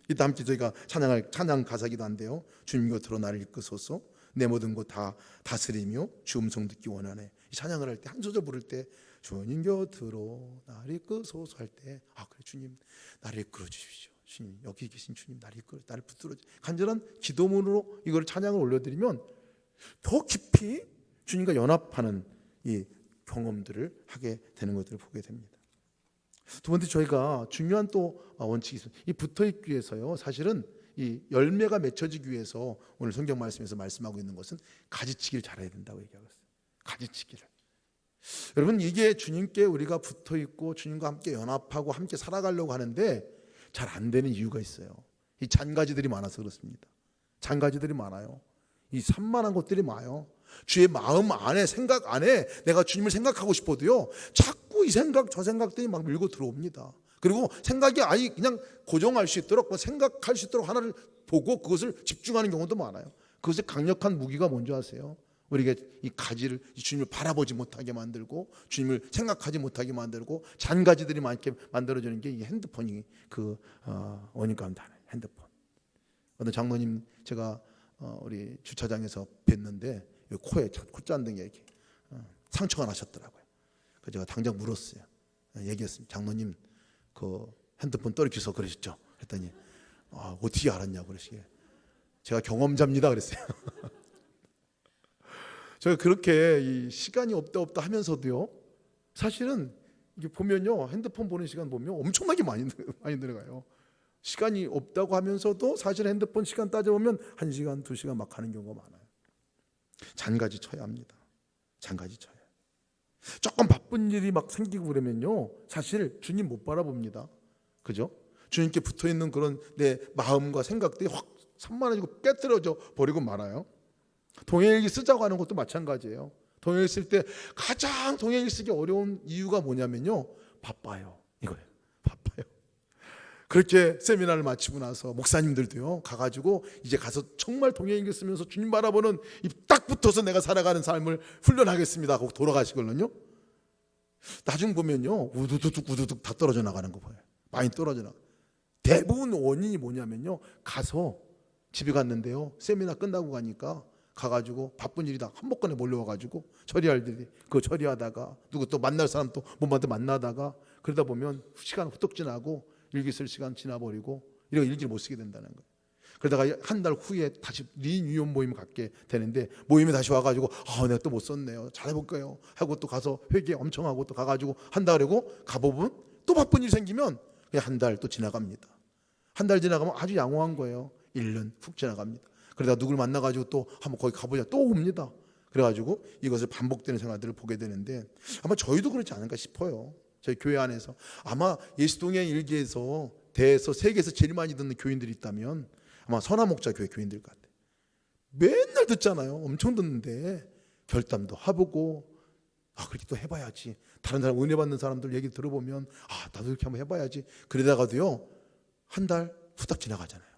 이따 함께 저희가 찬양 가사기도 한데요. 주님 곁으로 나를 이끄소서, 내 모든 것 다 다스리며 주 음성 듣기 원하네. 이 찬양을 할 때 한 소절 부를 때 주님 곁으로 나를 이끄소서 할 때, 아 그래, 주님 나를 이끌어 주십시오. 주님, 여기 계신 주님 나를 붙들어 주십시오. 간절한 기도문으로 이걸 찬양을 올려드리면 더 깊이 주님과 연합하는 이 경험들을 하게 되는 것들을 보게 됩니다. 두 번째, 저희가 중요한 또 원칙이 있습니다. 이 붙어있기 위해서요, 사실은 이 열매가 맺혀지기 위해서 오늘 성경 말씀에서 말씀하고 있는 것은 가지치기를 잘해야 된다고 얘기하고 있어요. 가지치기를. 여러분, 이게 주님께 우리가 붙어있고 주님과 함께 연합하고 함께 살아가려고 하는데 잘 안 되는 이유가 있어요. 이 잔가지들이 많아서 그렇습니다. 잔가지들이 많아요. 이 산만한 것들이 많아요. 주의 마음 안에, 생각 안에 내가 주님을 생각하고 싶어도요, 자꾸 이 생각 저 생각들이 막 밀고 들어옵니다. 그리고 생각이 아예 그냥 고정할 수 있도록, 생각할 수 있도록 하나를 보고 그것을 집중하는 경우도 많아요. 그것의 강력한 무기가 뭔지 아세요? 우리가 이 가지를, 주님을 바라보지 못하게 만들고 주님을 생각하지 못하게 만들고 잔가지들이 많게 만들어지는 게 이 핸드폰이 그 원인 가운데 하나예요. 핸드폰. 어떤 장로님 제가 우리 주차장에서 뵀는데 코에, 콧잔등에 이렇게 상처가 나셨더라고요. 그래서 제가 당장 물었어요. 얘기했습니다. 장로님, 그 핸드폰 떨어져서 그러셨죠? 그랬더니 어떻게 알았냐고 그러시게. 제가 경험자입니다 그랬어요. 제가 그렇게 이 시간이 없다 하면서도요, 사실은 이게 보면요, 핸드폰 보는 시간 보면 엄청나게 많이 들어가요. 시간이 없다고 하면서도 사실 핸드폰 시간 따져보면 1시간, 2시간 막 가는 경우가 많아요. 잔가지 쳐야 합니다. 잔가지 쳐야. 조금 바쁜 일이 막 생기고 그러면요, 사실 주님 못 바라봅니다. 그죠? 주님께 붙어있는 그런 내 마음과 생각들이 확 산만해지고 깨뜨려져 버리고 말아요. 동행일기 쓰자고 하는 것도 마찬가지예요. 동행을 쓸 때 가장 동행을 쓰기 어려운 이유가 뭐냐면요, 바빠요. 이거예요. 바빠요. 그렇게 세미나를 마치고 나서 목사님들도요, 가가지고 이제 가서 정말 동행일기 쓰면서 주님 바라보는 입 딱 붙어서 내가 살아가는 삶을 훈련하겠습니다 하고 돌아가시거든요. 나중 보면요, 우두둑 우두둑 다 떨어져 나가는 거 보여요. 많이 떨어져 나가. 대부분 원인이 뭐냐면요, 가서 집에 갔는데요, 세미나 끝나고 가니까 가가지고 바쁜 일이 다 한복간에 몰려와가지고 처리할 일이 그거 처리하다가 누구 또 만날 사람 또 몸한테 만나다가 그러다 보면 시간 후딱 지나고 일기 쓸 시간 지나버리고 이런 일기를 못 쓰게 된다는 거예요. 그러다가 한 달 후에 다시 리뉴온 모임을 갖게 되는데 모임에 다시 와가지고 내가 또 못 썼네요. 잘해볼까요? 하고 또 가서 회개 엄청 하고 또 가가지고 한다 그러고 가보면 또 바쁜 일 생기면 그냥 한 달 또 지나갑니다. 한 달 지나가면 아주 양호한 거예요. 1년 훅 지나갑니다. 그러다가 누굴 만나가지고 또 한번 거기 가보자 또 옵니다. 그래가지고 이것을 반복되는 생활들을 보게 되는데 아마 저희도 그렇지 않을까 싶어요. 저희 교회 안에서 아마 예수동행 일기에서 대에서 세계에서 제일 많이 듣는 교인들이 있다면 아마 선화목자 교회 교인들 같아요. 맨날 듣잖아요. 엄청 듣는데 결단도 해보고 그렇게 또 해봐야지. 다른 사람 은혜 받는 사람들 얘기 들어보면 나도 이렇게 한번 해봐야지. 그러다가도요 한 달 후딱 지나가잖아요.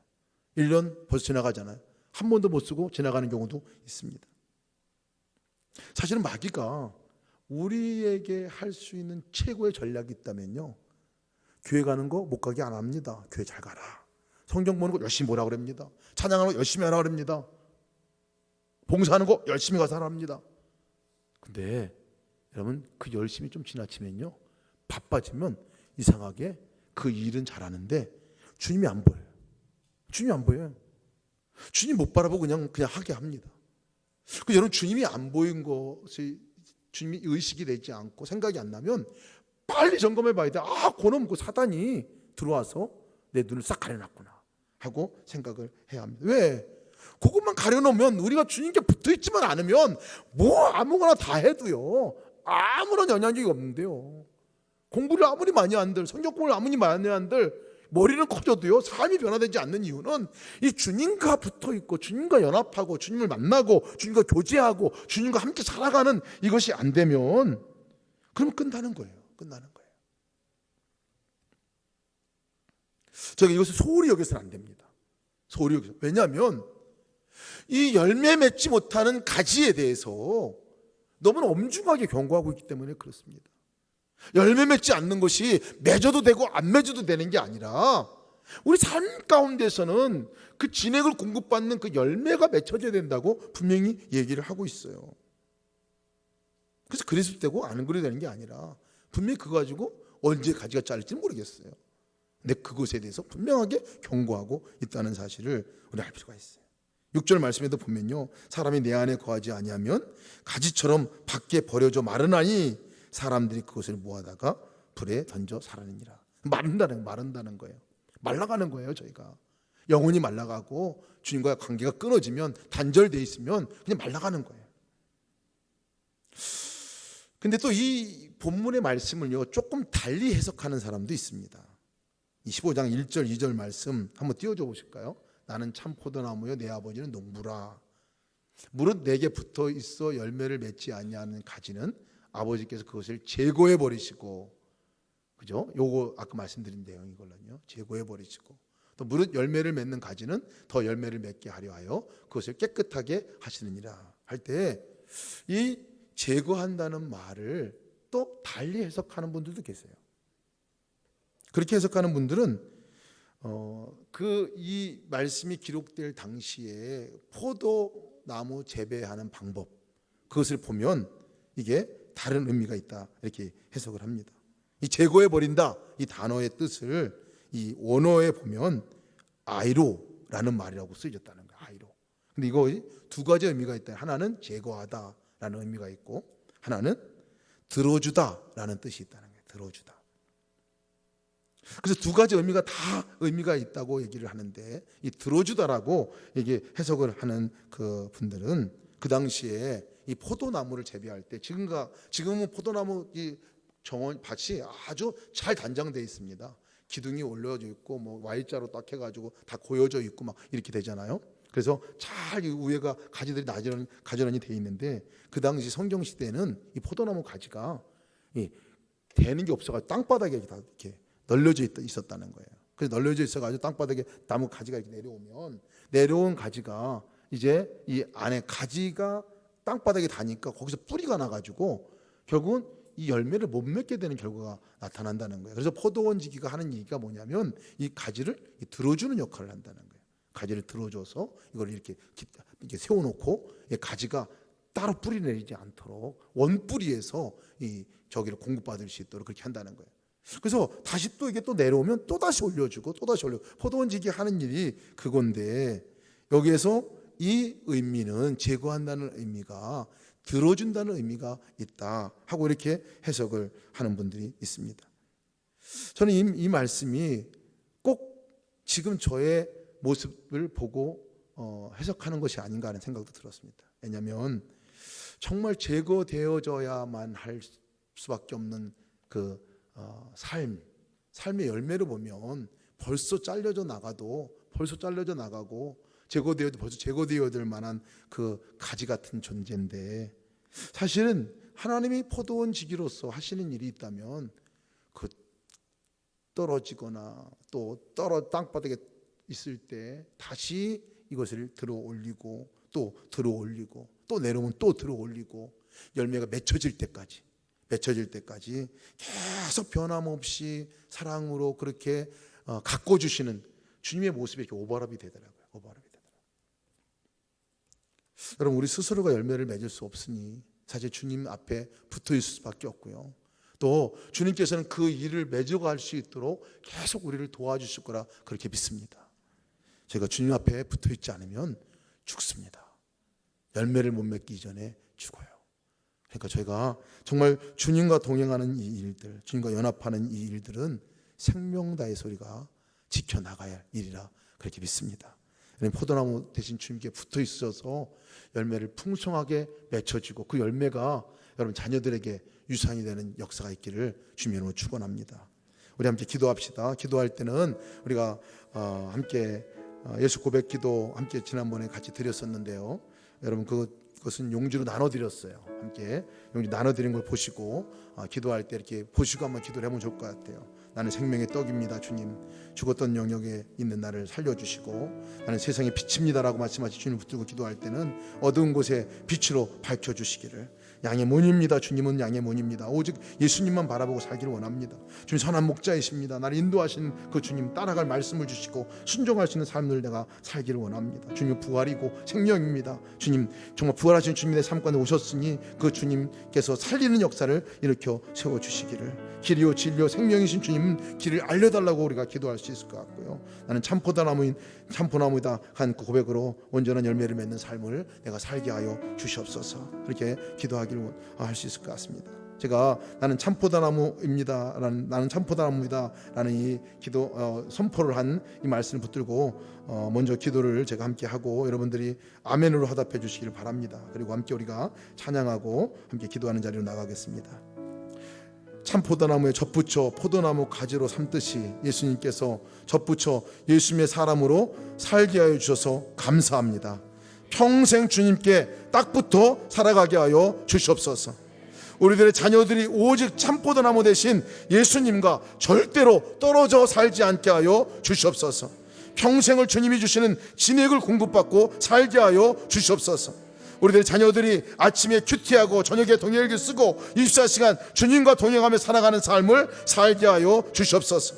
1년 벌써 지나가잖아요. 한 번도 못 쓰고 지나가는 경우도 있습니다. 사실은 마귀가 우리에게 할 수 있는 최고의 전략이 있다면요, 교회 가는 거 못 가게 안 합니다. 교회 잘 가라. 성경 보는 거 열심히 보라 그럽니다. 찬양하는 거 열심히 하라 그럽니다. 봉사하는 거 열심히 가서 하라 합니다. 근데 여러분 그 열심히 좀 지나치면요, 바빠지면 이상하게 그 일은 잘하는데 주님이 안 보여요. 주님이 안 보여요. 주님 못 바라보고 그냥 하게 합니다. 여러분 주님이 안 보인 것이 주님이 의식이 되지 않고 생각이 안 나면 빨리 점검해 봐야 돼. 그놈 그 사단이 들어와서 내 눈을 싹 가려놨구나 하고 생각을 해야 합니다. 왜? 그것만 가려놓으면 우리가 주님께 붙어있지만 않으면 뭐 아무거나 다 해도요 아무런 영향력이 없는데요. 공부를 아무리 많이 한들 성경 공부를 아무리 많이 한들 머리는 커져도요 삶이 변화되지 않는 이유는 이 주님과 붙어있고 주님과 연합하고 주님을 만나고 주님과 교제하고 주님과 함께 살아가는 이것이 안 되면 그럼 끝나는 거예요. 끝나는 거예요. 제가 이것을 소홀히 여겨서는 안 됩니다. 소홀히 여겨서. 왜냐하면 이 열매 맺지 못하는 가지에 대해서 너무나 엄중하게 경고하고 있기 때문에 그렇습니다. 열매 맺지 않는 것이 맺어도 되고 안 맺어도 되는 게 아니라 우리 삶 가운데서는 그 진액을 공급받는 그 열매가 맺혀져야 된다고 분명히 얘기를 하고 있어요. 그래서 그랬을 때고 안 그래도 되는 게 아니라 분명히 그거 가지고 언제 가지가 잘릴지 모르겠어요. 근데 그것에 대해서 분명하게 경고하고 있다는 사실을 우리 알 필요가 있어요. 6절 말씀에도 보면요, 사람이 내 안에 거하지 아니하면 가지처럼 밖에 버려져 마르나니 사람들이 그것을 모아다가 불에 던져 사라니라. 마른다는 거예요. 말라가는 거예요. 저희가 영혼이 말라가고 주님과의 관계가 끊어지면, 단절돼 있으면 그냥 말라가는 거예요. 근데 또 이 본문의 말씀을요 조금 달리 해석하는 사람도 있습니다. 25장 1절 2절 말씀 한번 띄워줘 보실까요? 나는 참 포도나무요 내 아버지는 농부라. 무릇 내게 붙어 있어 열매를 맺지 아니하는 가지는 아버지께서 그것을 제거해 버리시고, 그죠? 요거 아까 말씀드린 내용이걸로요. 제거해 버리시고, 또 무릇 열매를 맺는 가지는 더 열매를 맺게 하려 하여 그것을 깨끗하게 하시느니라 할 때 이 제거한다는 말을 또 달리 해석하는 분들도 계세요. 그렇게 해석하는 분들은 이 말씀이 기록될 당시에 포도나무 재배하는 방법, 그것을 보면 이게 다른 의미가 있다 이렇게 해석을 합니다. 이 제거해 버린다 이 단어의 뜻을 이 원어에 보면 아이로라는 말이라고 쓰여졌다는 거예요. 아이로. 근데 이거 두 가지 의미가 있다. 하나는 제거하다라는 의미가 있고, 하나는 들어주다라는 뜻이 있다는 거예요. 들어주다. 그래서 두 가지 의미가 다 의미가 있다고 얘기를 하는데, 이 들어주다라고 이게 해석을 하는 그 분들은 그 당시에 이 포도나무를 재배할 때 지금은 포도나무 이 정원 밭이 아주 잘 단장되어 있습니다. 기둥이 올려져 있고 뭐 Y자로 딱 해가지고 다 고여져 있고 막 이렇게 되잖아요. 그래서 잘 위에가 가지들이 가지런히 돼 있는데, 그 당시 성경 시대에는 이 포도나무 가지가 되는 게 없어가지고 땅바닥에 다 이렇게 널려져 있었다는 거예요. 그래서 널려져 있어가지고 땅바닥에 나무 가지가 이렇게 내려온 가지가 이제 이 안에 가지가 땅바닥에 닿으니까 거기서 뿌리가 나가지고 결국은 이 열매를 못 맺게 되는 결과가 나타난다는 거예요. 그래서 포도원지기가 하는 얘기가 뭐냐면 이 가지를 들어주는 역할을 한다는 거예요. 가지를 들어줘서 이걸 이렇게 세워놓고 이 가지가 따로 뿌리 내리지 않도록 원뿌리에서 이 저기를 공급받을 수 있도록 그렇게 한다는 거예요. 그래서 다시 또 이게 또 내려오면 또 다시 올려주고 또 다시 올려. 포도원지기 하는 일이 그건데, 여기에서 이 의미는 제거한다는 의미가 들어준다는 의미가 있다 하고 이렇게 해석을 하는 분들이 있습니다. 저는 이 말씀이 꼭 지금 저의 모습을 보고 해석하는 것이 아닌가 하는 생각도 들었습니다. 왜냐하면 정말 제거되어져야만 할 수밖에 없는 그 삶의 열매를 보면 벌써 잘려져 나가고 벌써 제거되어야 될 만한 그 가지 같은 존재인데, 사실은 하나님이 포도원지기로서 하시는 일이 있다면 그 떨어지거나 또 땅바닥에 있을 때 다시 이것을 들어 올리고 또 들어 올리고 또 내려오면 또 들어 올리고 열매가 맺혀질 때까지 계속 변함없이 사랑으로 그렇게 가꿔주시는 주님의 모습이 이렇게 오버랩이 되더라고요. 여러분, 우리 스스로가 열매를 맺을 수 없으니 사실 주님 앞에 붙어 있을 수밖에 없고요. 또 주님께서는 그 일을 맺어갈 수 있도록 계속 우리를 도와주실 거라 그렇게 믿습니다. 제가 주님 앞에 붙어 있지 않으면 죽습니다. 열매를 못 맺기 전에 죽어요. 그러니까 저희가 정말 주님과 동행하는 이 일들, 주님과 연합하는 이 일들은 생명다의 소리가 지켜나가야 할 일이라 그렇게 믿습니다. 포도나무 대신 주님께 붙어 있어서 열매를 풍성하게 맺혀지고 그 열매가 여러분 자녀들에게 유산이 되는 역사가 있기를 주님의 이름으로 축원합니다. 우리 함께 기도합시다. 기도할 때는 우리가 함께 예수 고백 기도 함께 지난번에 같이 드렸었는데요. 여러분 그것은 용지로 나눠드렸어요. 함께 용지 나눠드린 걸 보시고 기도할 때 이렇게 보시고 한번 기도를 해보면 좋을 것 같아요. 나는 생명의 떡입니다. 주님, 죽었던 영역에 있는 나를 살려주시고 나는 세상의 빛입니다라고 말씀하시 주님을 붙들고 기도할 때는 어두운 곳에 빛으로 밝혀주시기를. 양의 문입니다. 주님은 양의 문입니다. 오직 예수님만 바라보고 살기를 원합니다. 주님 선한 목자이십니다. 나를 인도하시는 그 주님 따라갈 말씀을 주시고 순종할 수 있는 삶을 내가 살기를 원합니다. 주님 부활이고 생명입니다. 주님 정말 부활하신 주님의 삶 가운데 오셨으니 그 주님께서 살리는 역사를 일으켜 세워주시기를. 길이요 진리요 생명이신 주님은 길을 알려달라고 우리가 기도할 수 있을 것 같고요. 나는 참포나무이다 한 고백으로 온전한 열매를 맺는 삶을 내가 살게 하여 주시옵소서. 그렇게 기도하기를 할 수 있을 것 같습니다. 제가 나는 참포도나무입니다 라는 이 기도 선포를 한 이 말씀을 붙들고 먼저 기도를 제가 함께 하고 여러분들이 아멘으로 화답해 주시기를 바랍니다. 그리고 함께 우리가 찬양하고 함께 기도하는 자리로 나가겠습니다. 참포도나무에 젖붙여 포도나무 가지로 삼듯이 예수님께서 젖붙여 예수님의 사람으로 살게 하여 주셔서 감사합니다. 평생 주님께 딱 붙어 살아가게 하여 주시옵소서. 우리들의 자녀들이 오직 참포도나무 대신 예수님과 절대로 떨어져 살지 않게 하여 주시옵소서. 평생을 주님이 주시는 진액을 공급받고 살게 하여 주시옵소서. 우리들의 자녀들이 아침에 큐티하고 저녁에 동행일기 쓰고 24시간 주님과 동행하며 살아가는 삶을 살게 하여 주시옵소서.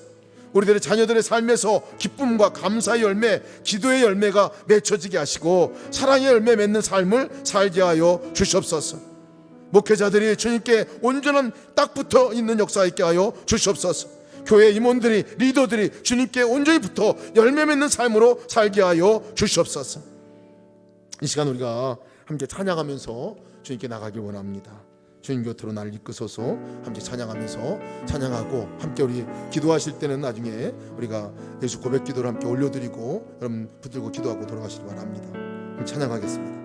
우리들의 자녀들의 삶에서 기쁨과 감사의 열매, 기도의 열매가 맺혀지게 하시고 사랑의 열매 맺는 삶을 살게 하여 주시옵소서. 목회자들이 주님께 온전한 딱 붙어 있는 역사가 있게 하여 주시옵소서. 교회 임원들이 리더들이 주님께 온전히 붙어 열매 맺는 삶으로 살게 하여 주시옵소서. 이 시간 우리가 함께 찬양하면서 주님께 나가길 원합니다. 주님 곁으로 나를 이끄소서. 함께 찬양하면서 찬양하고 함께 우리 기도하실 때는 나중에 우리가 예수 고백 기도를 함께 올려드리고 여러분 붙들고 기도하고 돌아가시기 바랍니다. 찬양하겠습니다.